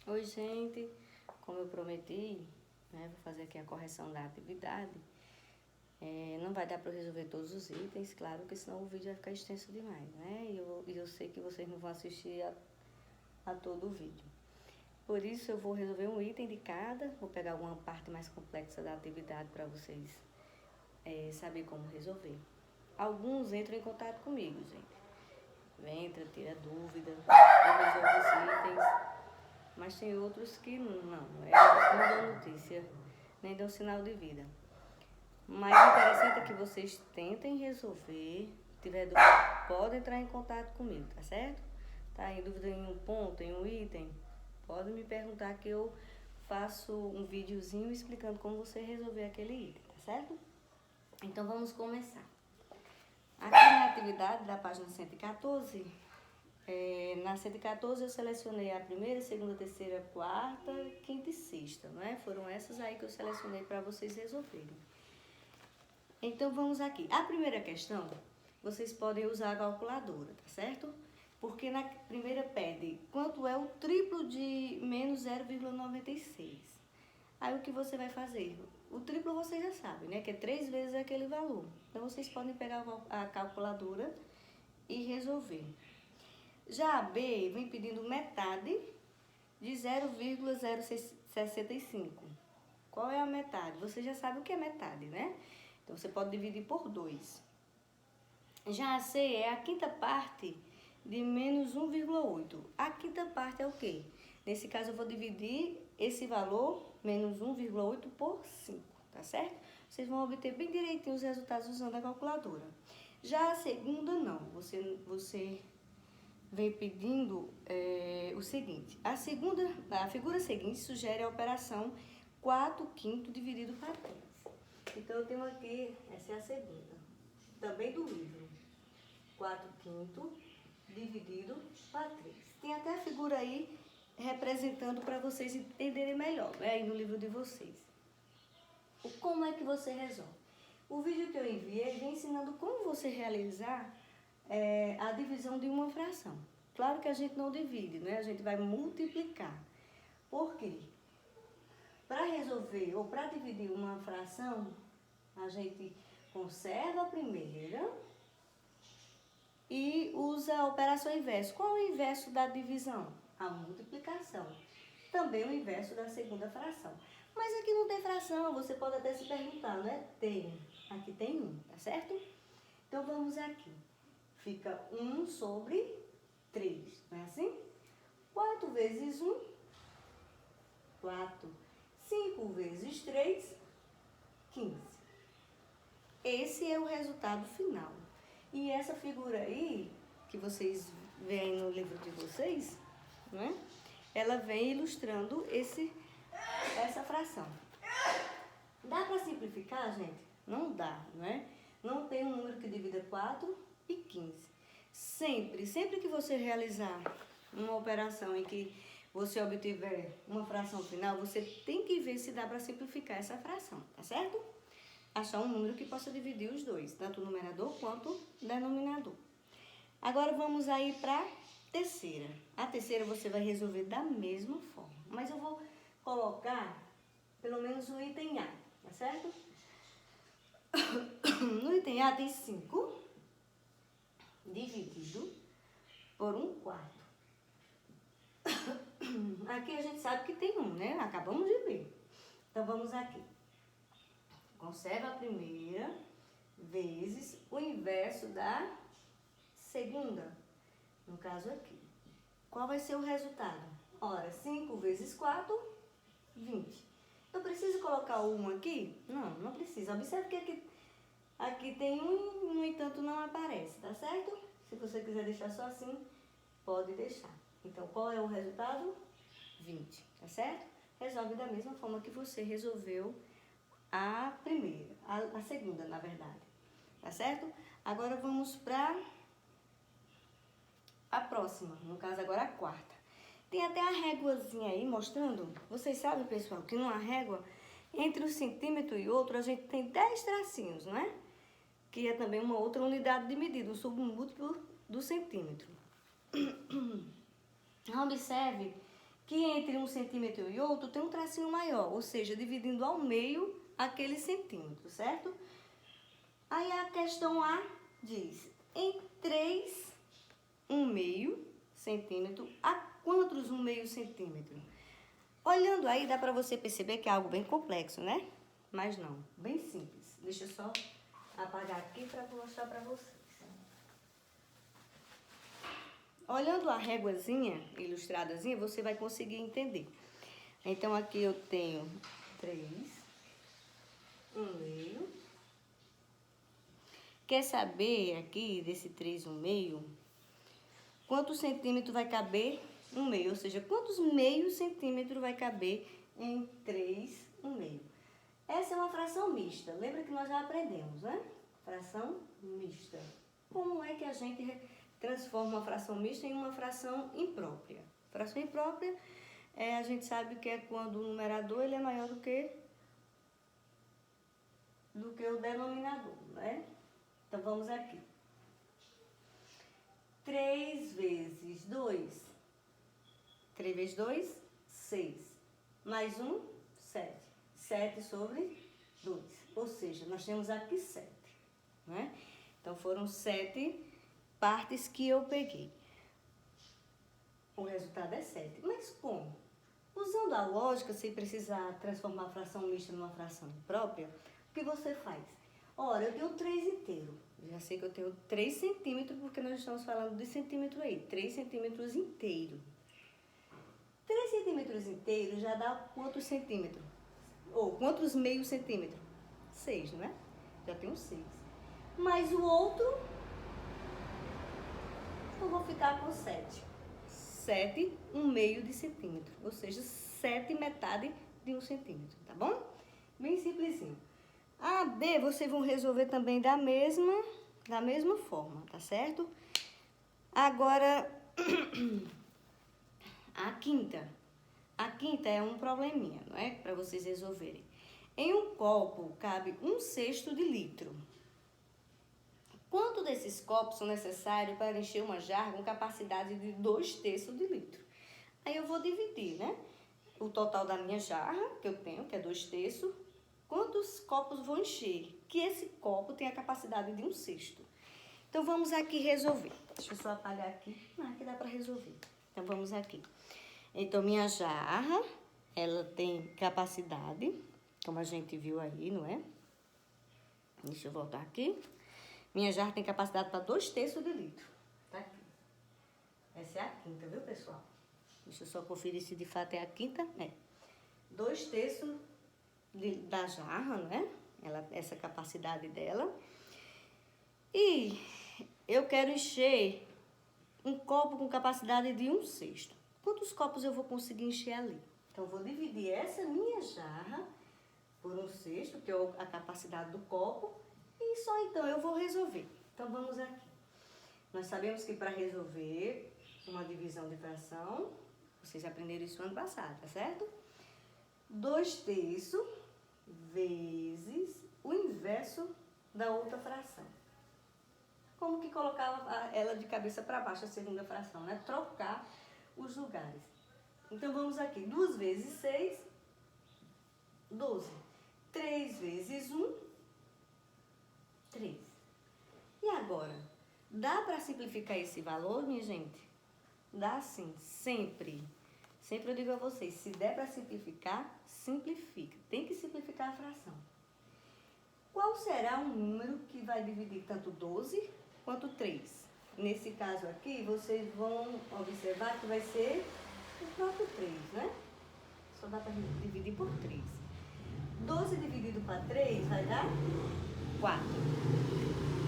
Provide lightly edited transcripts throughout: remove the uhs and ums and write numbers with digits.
Oi, gente, como eu prometi, né, vou fazer aqui a correção da atividade. Não vai dar para eu resolver todos os itens, claro, porque senão o vídeo vai ficar extenso demais, né? E eu sei que vocês não vão assistir a todo o vídeo. Por isso, eu vou resolver um item de cada, vou pegar alguma parte mais complexa da atividade para vocês saber como resolver. Alguns entram em contato comigo, gente. Entra, tira dúvida, eu resolvo os itens. Mas tem outros que não dão notícia, nem dão sinal de vida. Mas o interessante é que vocês tentem resolver. Se tiver dúvida, pode entrar em contato comigo, tá certo? Tá em dúvida em um ponto, em um item, pode me perguntar que eu faço um videozinho explicando como você resolver aquele item, tá certo? Então vamos começar. Aqui na atividade da página 114, na 114 eu selecionei a primeira, segunda, terceira, quarta, quinta e sexta, não é? Foram essas aí que eu selecionei para vocês resolverem. Então vamos aqui. A primeira questão, vocês podem usar a calculadora, tá certo? Porque na primeira pede quanto é o triplo de menos 0,96. Aí o que você vai fazer? O triplo você já sabe, né? Que é 3 vezes aquele valor. Então vocês podem pegar a calculadora e resolver. Já a B vem pedindo metade de 0,065. Qual é a metade? Você já sabe o que é metade, né? Então, você pode dividir por 2. Já a C é a quinta parte de menos 1,8. A quinta parte é o quê? Nesse caso, eu vou dividir esse valor, menos 1,8, por 5, tá certo? Vocês vão obter bem direitinho os resultados usando a calculadora. Já a segunda, não. Você vem pedindo o seguinte. A figura seguinte sugere a operação 4/5 dividido para 3. Então, eu tenho aqui, essa é a segunda, também do livro. 4/5 dividido para 3. Tem até a figura aí representando para vocês entenderem melhor, né? Aí no livro de vocês. Como é que você resolve? O vídeo que eu enviei vem ensinando como você realizar a divisão de uma fração. Claro que a gente não divide, né? A gente vai multiplicar. Por quê? Para resolver ou para dividir uma fração, a gente conserva a primeira e usa a operação inverso. Qual é o inverso da divisão? A multiplicação. Também o inverso da segunda fração. Mas aqui não tem fração, você pode até se perguntar, né? Tem. Aqui tem 1, tá certo? Então vamos aqui. Fica 1 sobre 3, não é assim? 4 vezes 1, 4. 5 vezes 3, 15. Esse é o resultado final. E essa figura aí, que vocês veem no livro de vocês, né? Ela vem ilustrando essa fração. Dá para simplificar, gente? Não dá, né? Não tem um número que divida 4 e 15. Sempre que você realizar uma operação em que você obtiver uma fração final, você tem que ver se dá para simplificar essa fração, tá certo? Achar um número que possa dividir os dois, tanto o numerador quanto o denominador. Agora vamos aí para a terceira. A terceira você vai resolver da mesma forma, mas eu vou colocar pelo menos o item A, tá certo? No item A tem 5 dividido por 1/4. Aqui a gente sabe que tem 1, né? Acabamos de ver. Então vamos aqui. Conserva a primeira vezes o inverso da segunda. No caso aqui. Qual vai ser o resultado? Ora, 5 vezes 4, 20. Eu preciso colocar o 1 aqui? Não precisa. Observe que aqui tem 1 e, no entanto, não aparece, tá certo? Se você quiser deixar só assim, pode deixar. Então, qual é o resultado? 20, tá certo? Resolve da mesma forma que você resolveu a primeira, a segunda, na verdade. Tá certo? Agora vamos para a próxima, no caso agora a quarta. Tem até a réguazinha aí mostrando. Vocês sabem, pessoal, que numa régua, entre um centímetro e outro, a gente tem 10 tracinhos, não é? Que é também uma outra unidade de medida, um submúltiplo do centímetro. Observe que entre um centímetro e outro tem um tracinho maior, ou seja, dividindo ao meio aquele centímetro, certo? Aí a questão A diz, em 3, 1/2 centímetro, a quantos 1/2 centímetro? Olhando aí, dá para você perceber que é algo bem complexo, né? Mas não, bem simples. Deixa eu só apagar aqui para mostrar para vocês. Olhando a réguazinha ilustradazinha, você vai conseguir entender. Então, aqui eu tenho 3, 1/2. Quer saber aqui desse 3, 1/2? Quantos centímetros vai caber 1/2? Ou seja, quantos meio centímetro vai caber em 3, 1/2? Essa é uma fração mista. Lembra que nós já aprendemos, né? Fração mista. Como é que a gente transforma uma fração mista em uma fração imprópria? Fração imprópria, a gente sabe que é quando o numerador ele é maior do que o denominador, né? Então, vamos aqui. 3 vezes 2. 3 vezes 2, 6. Mais 1, 7. 7 sobre 2. Ou seja, nós temos aqui 7. Né? Então, foram 7 partes que eu peguei. O resultado é 7. Mas como? Usando a lógica, sem precisar transformar a fração mista numa fração imprópria, o que você faz? Ora, eu tenho 3 inteiro. Já sei que eu tenho 3 centímetros, porque nós estamos falando de centímetro aí. 3 centímetros inteiro. 3 centímetros inteiro já dá quantos centímetros? Ou quantos meio centímetro? 6, não é? Já tenho 6. Mas o outro, eu vou ficar com 7. 7, 1/2 de centímetro. Ou seja, 7 metade de 1 centímetro, tá bom? Bem simplesinho. A, B, vocês vão resolver também da mesma forma, tá certo? Agora, a quinta. A quinta é um probleminha, não é? Para vocês resolverem. Em um copo cabe 1/6 de litro. Quanto desses copos são necessários para encher uma jarra com capacidade de 2/3 de litro? Aí eu vou dividir, né? O total da minha jarra, que eu tenho, que é 2/3. Quantos copos vou encher? Que esse copo tem a capacidade de 1/6. Então, vamos aqui resolver. Deixa eu só apagar aqui. Aqui dá para resolver. Então, vamos aqui. Então, minha jarra, ela tem capacidade, como a gente viu aí, não é? Deixa eu voltar aqui. Minha jarra tem capacidade para 2/3 de litro. Tá aqui. Essa é a quinta, viu, pessoal? Deixa eu só conferir se de fato é a quinta. É. 2/3 da jarra, né? Essa capacidade dela. E eu quero encher um copo com capacidade de 1/6. Quantos copos eu vou conseguir encher ali? Então, eu vou dividir essa minha jarra por 1/6, que é a capacidade do copo, e só então eu vou resolver. Então, vamos aqui. Nós sabemos que para resolver uma divisão de fração, vocês aprenderam isso ano passado, tá certo? 2/3 vezes o inverso da outra fração. Como que colocava ela de cabeça para baixo, a segunda fração, né? Trocar os lugares. Então, vamos aqui. 2 vezes 6, 12. 3 vezes 1, 3. E agora? Dá para simplificar esse valor, minha gente? Dá sim, sempre. Sempre eu digo a vocês, se der para simplificar, simplifica. Tem que simplificar a fração. Qual será o número que vai dividir tanto 12 quanto 3? Nesse caso aqui, vocês vão observar que vai ser o próprio 3, né? Só dá para dividir por 3. 12 dividido para 3 vai dar 4.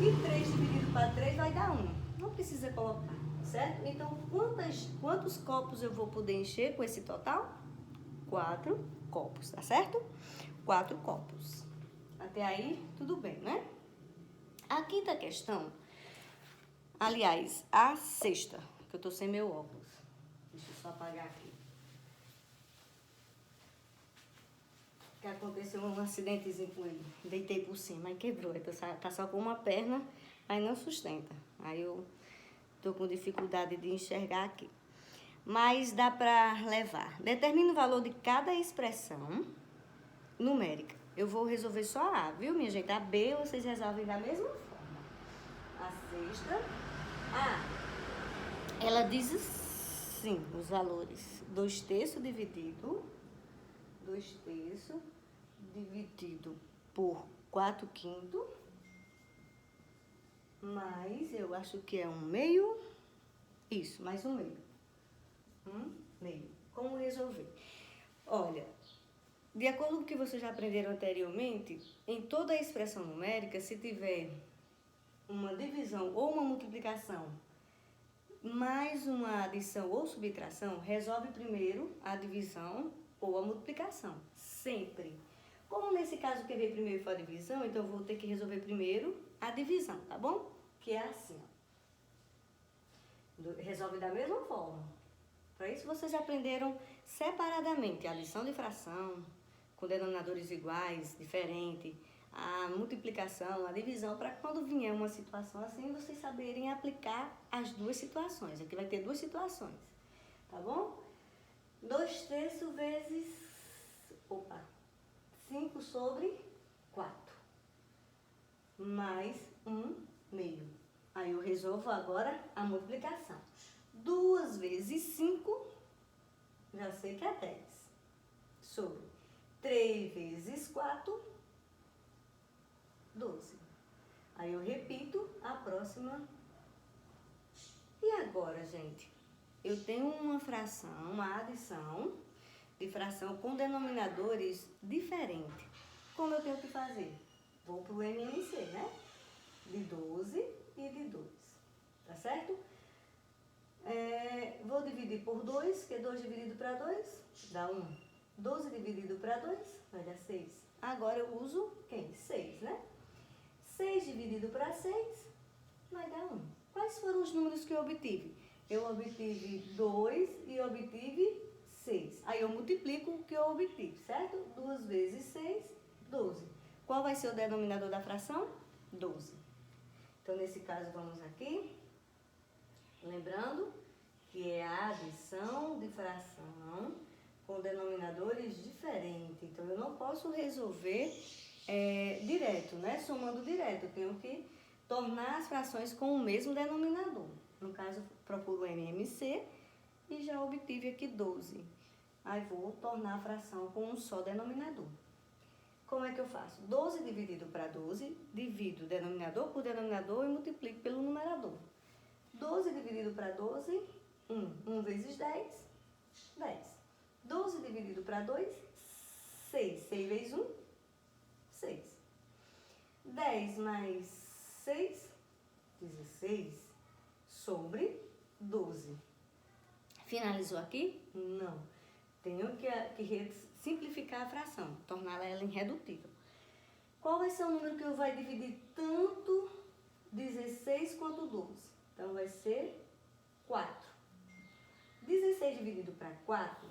E 3 dividido para 3 vai dar 1. Não precisa colocar, certo? Então, quantos copos eu vou poder encher com esse total? 4 copos, tá certo? 4 copos. Até aí, tudo bem, né? A quinta questão, aliás, a sexta, que eu tô sem meu óculos. Deixa eu só apagar aqui. Que aconteceu um acidentezinho com ele. Deitei por cima, aí quebrou. Aí tá só com uma perna, aí não sustenta. Aí eu tô com dificuldade de enxergar aqui. mas dá para levar. Determina o valor de cada expressão numérica. Eu vou resolver só a A, viu, minha gente? A B vocês resolvem da mesma forma. A sexta, ela diz assim, os valores. 2/3 dividido por 4/5, mais, eu acho que é 1/2. Isso, mais 1/2. 1/2. Como resolver? Olha, de acordo com o que vocês já aprenderam anteriormente, em toda a expressão numérica, se tiver uma divisão ou uma multiplicação, mais uma adição ou subtração, resolve primeiro a divisão ou a multiplicação. Sempre. Como nesse caso que veio primeiro foi a divisão, então eu vou ter que resolver primeiro a divisão, tá bom? Que é assim, ó. Resolve da mesma forma. Para isso vocês aprenderam separadamente a adição de fração, com denominadores iguais, diferente, a multiplicação, a divisão, para quando vier uma situação assim, vocês saberem aplicar as duas situações. Aqui vai ter duas situações, tá bom? 2/3 vezes 5/4, mais 1/2. Aí eu resolvo agora a multiplicação. 2 vezes 5, já sei que é 10, sobre 3 vezes 4, 12. Aí eu repito a próxima. E agora, gente? Eu tenho uma fração, uma adição de fração com denominadores diferentes. Como eu tenho que fazer? Vou para o MMC, né? De 12 e de 2. Tá certo? Vou dividir por 2, que 2 dividido para 2 dá 1. 12 dividido para 2 vai dar 6. Agora eu uso quem? 6, né? 6 dividido para 6 vai dar 1. Quais foram os números que eu obtive? Eu obtive 2 e obtive 6. Aí eu multiplico o que eu obtive, certo? 2 vezes 6, 12. Qual vai ser o denominador da fração? 12. Então, nesse caso, vamos aqui. Lembrando que é a adição de fração com denominadores diferentes. Então, eu não posso resolver direto, né? Somando direto. Eu tenho que tornar as frações com o mesmo denominador. No caso, procuro o MMC e já obtive aqui 12. Aí, vou tornar a fração com um só denominador. Como é que eu faço? 12 dividido para 12, divido denominador por denominador e multiplico pelo numerador. 12 dividido para 12, 1. 1 vezes 10, 10. 12 dividido para 2, 6. 6 vezes 1, 6. 10 mais 6, 16, sobre 12. Finalizou aqui? Não. Tenho que simplificar a fração, torná-la irredutível. Qual vai ser o número que eu vou dividir tanto 16 quanto 12? Então, vai ser 4. 16 dividido para 4,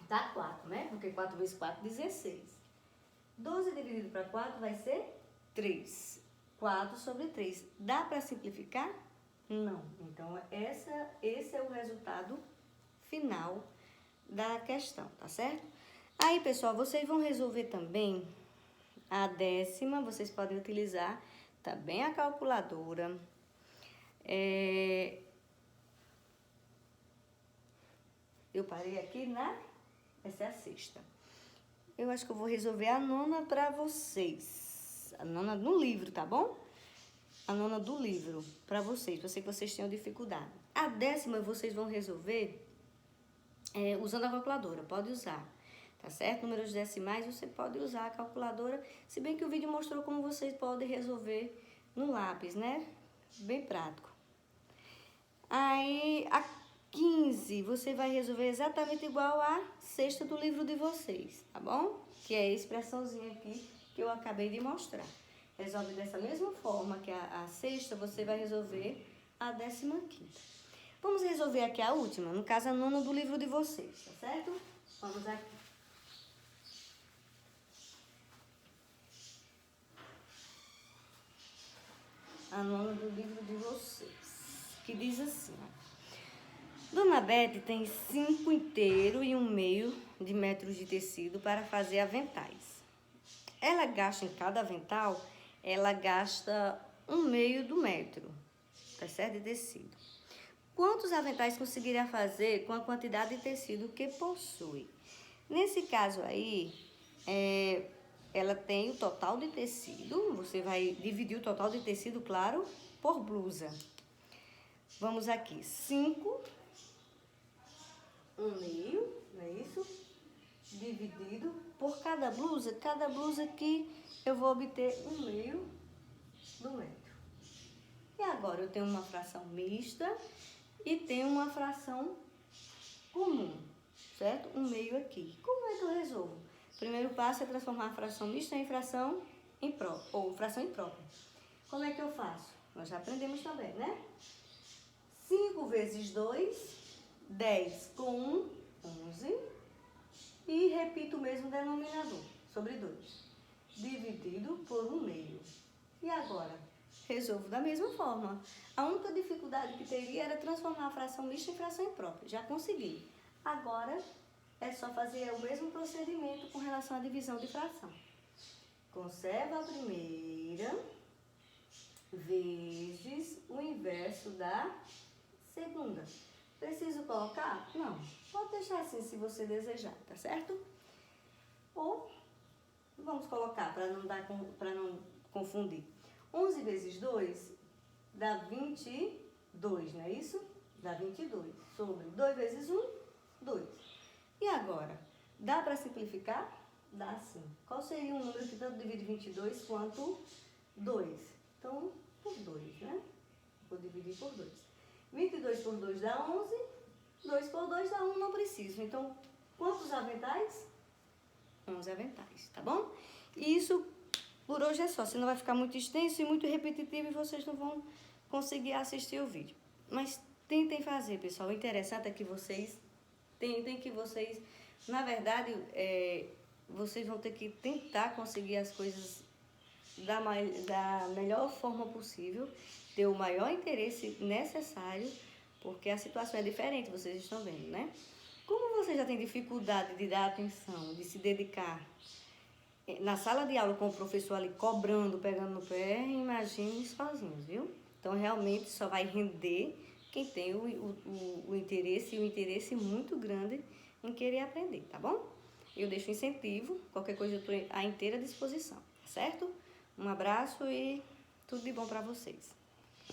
dá 4, né? Porque 4 vezes 4, 16. 12 dividido para 4 vai ser 3. 4 sobre 3. Dá para simplificar? Não. Então, esse é o resultado final da questão, tá certo? Aí, pessoal, vocês vão resolver também a décima. Vocês podem utilizar também a calculadora. Eu parei aqui essa é a sexta. Eu acho que eu vou resolver a nona para vocês. A nona no livro, tá bom? A nona do livro para vocês. Eu sei que vocês tenham dificuldade. A décima vocês vão resolver usando a calculadora. Pode usar, tá certo? Números decimais você pode usar a calculadora. Se bem que o vídeo mostrou como vocês podem resolver no lápis, né? Bem prático. Aí, a 15, você vai resolver exatamente igual a sexta do livro de vocês, tá bom? Que é a expressãozinha aqui que eu acabei de mostrar. Resolve dessa mesma forma que a sexta, você vai resolver a 15ª. Vamos resolver aqui a última, no caso a nona do livro de vocês, tá certo? Vamos aqui. A nona do livro de vocês, que diz assim, ó. Dona Bete tem 5,5 de metros de tecido para fazer aventais. Ela gasta em cada avental, ela gasta 1/2 metro, tá certo? De tecido. Quantos aventais conseguiria fazer com a quantidade de tecido que possui? Nesse caso aí, ela tem o total de tecido, você vai dividir o total de tecido, claro, por blusa. Vamos aqui, 5, 1/2, não é isso? Dividido por cada blusa aqui eu vou obter 1/2 do metro. E agora eu tenho uma fração mista e tenho uma fração comum, certo? 1/2 aqui. Como é que eu resolvo? O primeiro passo é transformar a fração mista em fração imprópria, ou fração imprópria. Como é que eu faço? Nós já aprendemos também, né? 5 vezes 2, 10 com 1, 11. E repito o mesmo denominador, sobre 2. Dividido por 1/2. E agora? Resolvo da mesma forma. A única dificuldade que teria era transformar a fração mista em fração imprópria. Já consegui. Agora é só fazer o mesmo procedimento com relação à divisão de fração. Conserva a primeira vezes o inverso da segunda. Preciso colocar? Não. Pode deixar assim se você desejar, tá certo? Ou vamos colocar para não confundir. 11 vezes 2 dá 22, não é isso? Dá 22. Sobre 2 vezes 1, 2. E agora? Dá para simplificar? Dá sim. Qual seria um número que tanto divide 22 quanto 2? Então, por 2, né? Vou dividir por 2. 22 por 2 dá 11. 2 por 2 dá 1, não preciso. Então, quantos aventais? 11 aventais, tá bom? E isso por hoje é só. Senão vai ficar muito extenso e muito repetitivo e vocês não vão conseguir assistir o vídeo. Mas tentem fazer, pessoal. O interessante é que vocês na verdade, vocês vão ter que tentar conseguir as coisas da melhor forma possível, ter o maior interesse necessário, porque a situação é diferente, vocês estão vendo, né? Como você já tem dificuldade de dar atenção, de se dedicar na sala de aula com o professor ali cobrando, pegando no pé, imagine sozinhos, viu? Então, realmente só vai render quem tem o interesse, e o interesse muito grande em querer aprender, tá bom? Eu deixo incentivo, qualquer coisa eu estou à inteira disposição, tá certo? Um abraço e tudo de bom para vocês.